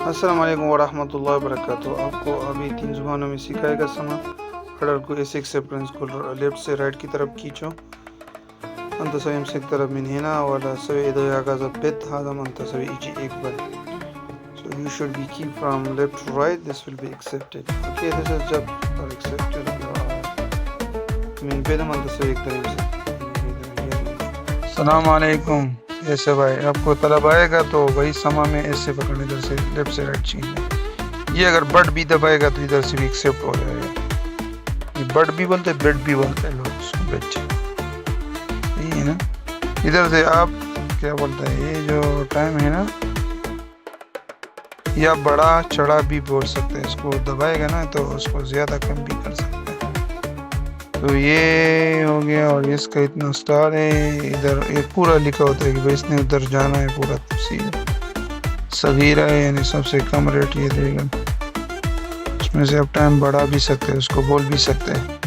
السلام علیکم ورحمۃ اللہ وبرکاتہ. آپ کو ابھی 3 زبانوں میں سکھائے گا سما. ہڈر کو ایسے ایکسپٹنس کو لیفٹ سے رائٹ کی طرف کھینچو. انت سوی امسک طرف من هنا ولا سوي إذا هكذا bit هذا منت سوي يجي إقبال. So you should be keep from left to right. This will be accepted. Okay, this is just for accepted. من بين منت سوي إقدر. السلام علیکم. ایسے بھائی آپ کو طلب آئے گا تو وہی سما میں ایسے پکڑنے ادھر سے لیفٹ سے رائٹ چینج. یہ اگر بٹ بھی دبائے گا تو ادھر سے بھی ایکسیپٹ ہو جائے گا. یہ بٹ بھی بولتے بٹ بھی بولتے ہیں لوگ اس کو بٹ. یہی ہے نا. ادھر سے آپ کیا بولتے ہیں یہ جو ٹائم ہے نا یا بڑا چڑا بھی بول سکتے ہیں. اس کو دبائے گا نا تو اس کو زیادہ کم بھی کر سکتے ہیں. تو یہ ہو گیا اور اس کا اتنا اسٹار ہے. ادھر یہ پورا لکھا ہوتا ہے کہ بھائی اس نے ادھر جانا ہے پورا تفصیل. صغیرہ ہے یعنی سب سے کم ریٹ یہ دے گا. اس میں سے آپ ٹائم بڑھا بھی سکتے ہیں اس کو بول بھی سکتے ہیں.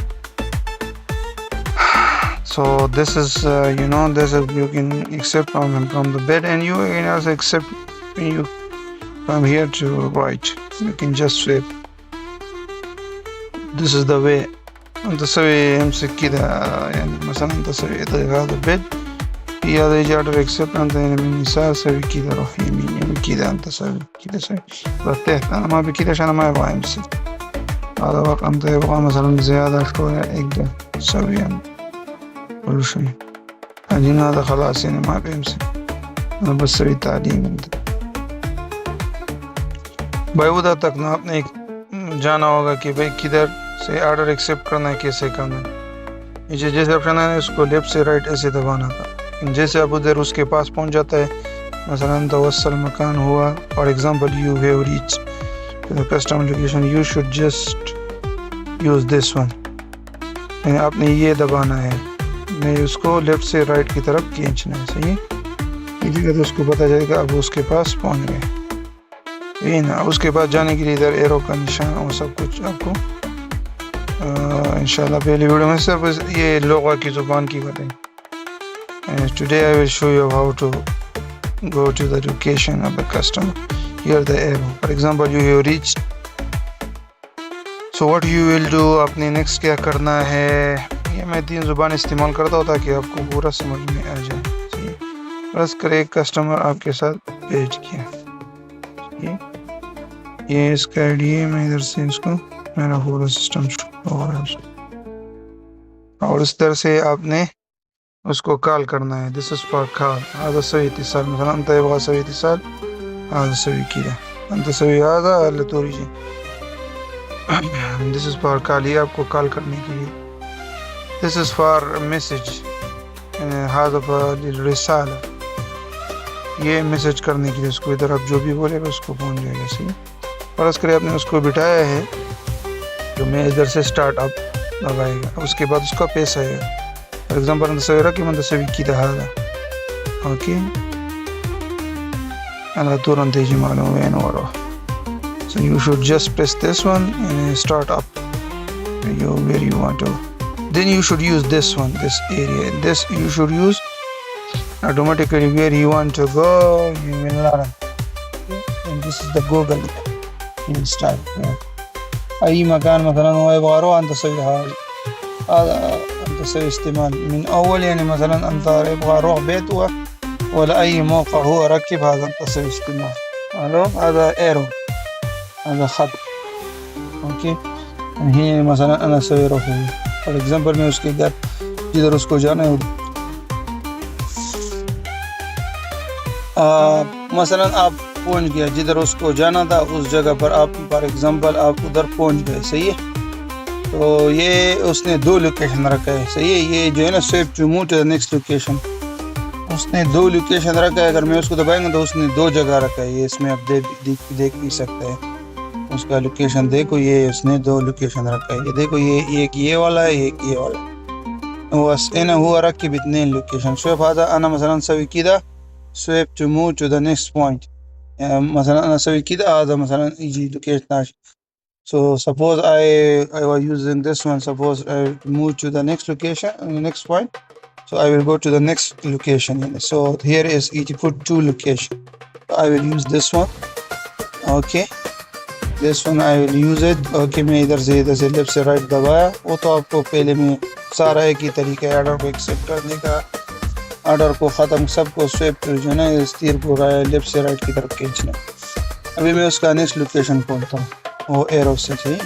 So this is this is you can accept from the bed and you can also accept when you from here to right. You can just swipe. This is the way. انت تسوي امسك كده يعني مثلا انت تسوي هذا البيت في هذا يجي على اكسبت انت من يسار سوي كده روح يمين كده انت سوي كده سوي رتحت. انا ما بكده عشان ما يبغى يمسك. هذا وقت انت يبغى مثلا زيادة شوية اقدر تسوي يعني كل شيء. بعدين هذا خلاص يعني ما بيمسك. انا بس سوي تعليم انت بھائی ادھر تک نا آپ نے جانا ہوگا کہ بھائی کدھر سے آرڈر ایکسیپٹ کرنا ہے کیسے کرنا ہے. یہ جیسے آپشن ہے اس کو لیفٹ سے رائٹ ایسے دبانا تھا. جیسے اب ادھر اس کے پاس پہنچ جاتا ہے مثلا توصل مکان ہوا for example you have reach customer location you should just use this one. آپ نے یہ دبانا ہے نہیں اس کو لیفٹ سے رائٹ کی طرف کھینچنا ہے. صحیح ہے. یہ تو اس کو پتہ چلے گا اب اس کے پاس پہنچ گئے. یہ نا اس کے پاس جانے کے لیے ادھر ایرو کا نشان اور سب کچھ آپ کو انشاءاللہ پہلی ویڈیو میں صرف یہ لغہ کی زبان کی باتیں. Today I will show you how to go to the location of the customer. Here the arrow. For example, you have reached. So what you will do? آپ نے نیکسٹ کیا کرنا ہے. یہ میں 3 زبان استعمال کرتا ہوں تاکہ آپ کو پورا سمجھ میں آ جائے. فرض کرے ایک کسٹمر آپ کے ساتھ پیج کیا. یہ اس کا آئی ڈی ہے. میں ادھر سے اس کو میرا پورا سسٹم اور اس طرح سے آپ نے اس کو کال کرنا ہے. دس از فار کال. هذا سوي اتصال مثلا انت يبغى سوي اتصال هذا سوي كده انت سوي هذا اللي توريجي. دس از فار کال. یہ آپ کو کال کرنے کے لیے. دس از فار میسج. هذا فار رسالہ. یہ میسج کرنے کے لیے اس کو ادھر آپ جو بھی بولے گا اس کو پہنچ جائے گا. صحیح. فرض کرے آپ نے اس کو بٹھایا ہے تو میں ادھر سے اسٹارٹ اپ لگائے گا. اس کے بعد اس کا پیسہ ہے. فار ایگزامپل انت سوي رقم انت سوي كده هذا. اوكي على طول انت يجي معلومة وين وراه. So you should just press this one and start up where you want to. Then you should use this one, this area. This you should use automatically where you want to go. You will learn. And this is the Google install. أي مكان مثلا هو يبغى يروح أنت تسوي هذا أنت تسوي استعمال من أول. يعني مثلا أنت يبغى يروح بيت ولا أي موقع هو ركب هذا أنت تسوي استعمال. هذا إيرو هذا خط. أوكي هي مثلا أنا أسوي روح فور إكزامبل میں اس کے گھر جدھر اس کو جانا ہے مثلا آپ پہنچ گیا جدھر اس کو جانا تھا اس جگہ پر آپ فار ایگزامپل آپ ادھر پہنچ گئے. صحیح ہے. تو یہ اس نے 2 لوکیشن رکھا ہے. صحیح ہے. یہ جو ہے نا swipe to move to next location اس نے 2 لوکیشن رکھا ہے. اگر میں اس کو دبائیں گا تو اس نے 2 جگہ رکھا ہے. یہ اس میں آپ دیکھ بھی سکتے ہیں اس کا لوکیشن. دیکھو یہ اس نے 2 لوکیشن رکھا ہے. یہ دیکھو یہ ایک یہ والا ہے ایک یہ والا ہے. انا هو ركب 2 لوكيشن. شوف هذا انا مثلا اسوي كده swipe to move to the next point. مثلا انا اسوي كده هذا مثلا يجي location 12. So suppose I was using this one. Suppose I move to the next location, next point. So I will go to the next location. So here is it put 2 location. I will use this one. Okay this one I will use it. Okay میں ادھر سے left سے right دبایا. وہ تو آپ کو پہلے میں سارا ایک ہی طریقہ ہے آرڈر کو ایکسیپٹ کرنے کا, آرڈر کو ختم سب کو سویپ جو ہے نا اس تیر کو لیفٹ سے رائٹ کی طرف کھینچنا. ابھی میں اس کا نیکسٹ لوکیشن کھولتا ہوں وہ ایرو سے. صحیح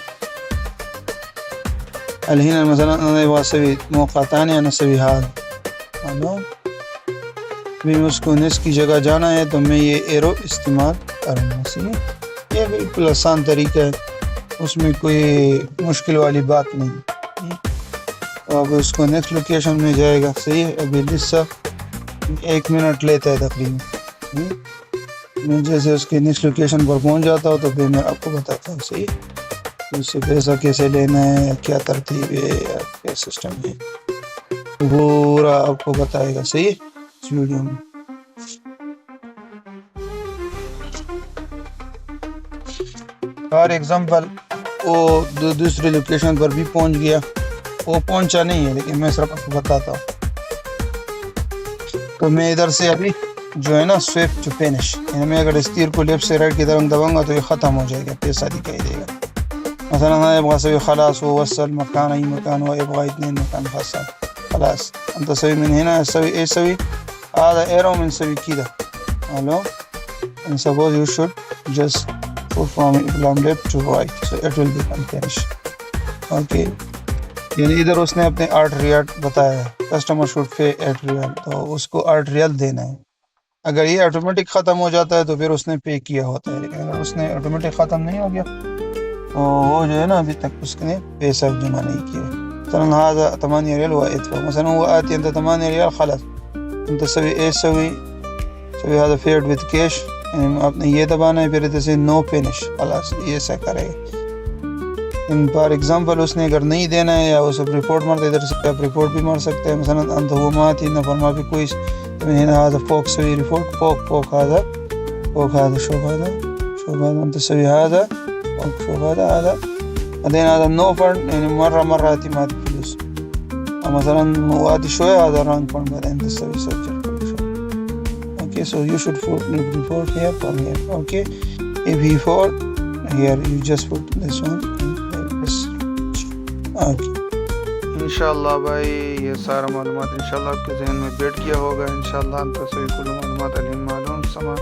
الحين مثلا انا ابغى اسوي موقع ثاني انا اسوي هذا میں اس کو نیکسٹ کی جگہ جانا ہے تو میں یہ ایرو استعمال کروں گا. صحیح یہ بالکل آسان طریقہ ہے, اس میں کوئی مشکل والی بات نہیں. اب اس کو نیکسٹ لوکیشن میں جائے گا. صحیح ہے ابھی لسا 1 منٹ لیتا ہے تقریباً. میں جیسے اس کے نیکسٹ لوکیشن پر پہنچ جاتا ہوں تو پھر میں آپ کو بتاتا ہوں. صحیح اس سے پیسہ کیسے لینا ہے, کیا ترتیب ہے, کیا سسٹم ہے, پورا آپ کو بتائے گا. صحیح اس ویڈیو میں. فار ایگزامپل وہ دوسری لوکیشن پر بھی پہنچ گیا, وہ پہنچا نہیں ہے لیکن میں صرف آپ کو بتاتا ہوں. تو میں ادھر سے ابھی جو ہے نا سویپ ٹو فینش, یعنی میں اگر اس تیر کو لیفٹ سے رائٹ کی طرف دباؤں گا تو یہ ختم ہو جائے گا, پیسہ دکھائی دے گا. مثلا انا ابغى اسوي خلاص ووصل مكان اي مكان ويبغى 2 مكان حصل خلاص انت تسوي من هنا اسوي ايش اسوي هذا ايرو بنسوي كده. الو and suppose you should just go from left to right so it will become finished. okay یعنی ادھر اس نے اپنے 8 ریال بتایا ہے, کسٹمر شوڈ پے 8 ریال, تو اس کو 8 ریال دینا ہے. اگر یہ آٹومیٹک ختم ہو جاتا ہے تو پھر اس نے پے کیا ہوتا ہے, لیکن اگر اس نے آٹومیٹک ختم نہیں ہو گیا تو وہ جو ہے نا ابھی تک اس نے پیسہ جمع نہیں کیا. مثلا هذا 8 ريال وادفع, مثلا هو آتي انت 8 ريال خلاص انت تسوي ايش تسوي هذا فيرد وذ كاش, يعني آپ نے یہ دبانا ہے پھر ادھر سے نو فینش خلاص یہ ایسا کرے گا. فار ایگزامپل اس نے اگر نہیں دینا ہے یا اسے رپورٹ مارتے ادھر سے آپ رپورٹ بھی مار سکتے ہیں. مثلا انت هو ما آتي نفر ما في كويس من هنا هذا فوق سوي ريبورت فوق هذا شوف هذا انت تسوي هذا شوف هذا بعدين هذا النوفر يعني مرة اعتماد فلوس, مثلا مواد شوية هذا رانك فون بعدين تسوي سجل كل شوية. okay so you should put report here from here. okay if he fall here you just put this one this. okay انشاءاللہ بھائی یہ سارا معلومات انشاءاللہ آپ کے ذہن میں بیٹھ گیا ہوگا. انشاءاللہ انت سوی کل معلومات علم معلوم سما.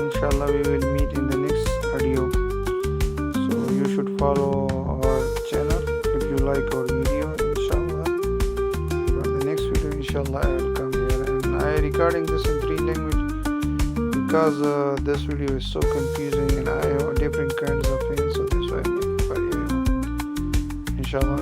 inshallah we will meet in the next video, so you should follow our channel if you like our video. inshallah for the next video inshallah I will come here and I recording this in 3 language because this video is so confusing and I have different kinds of things, so that's why I make it for everyone. inshallah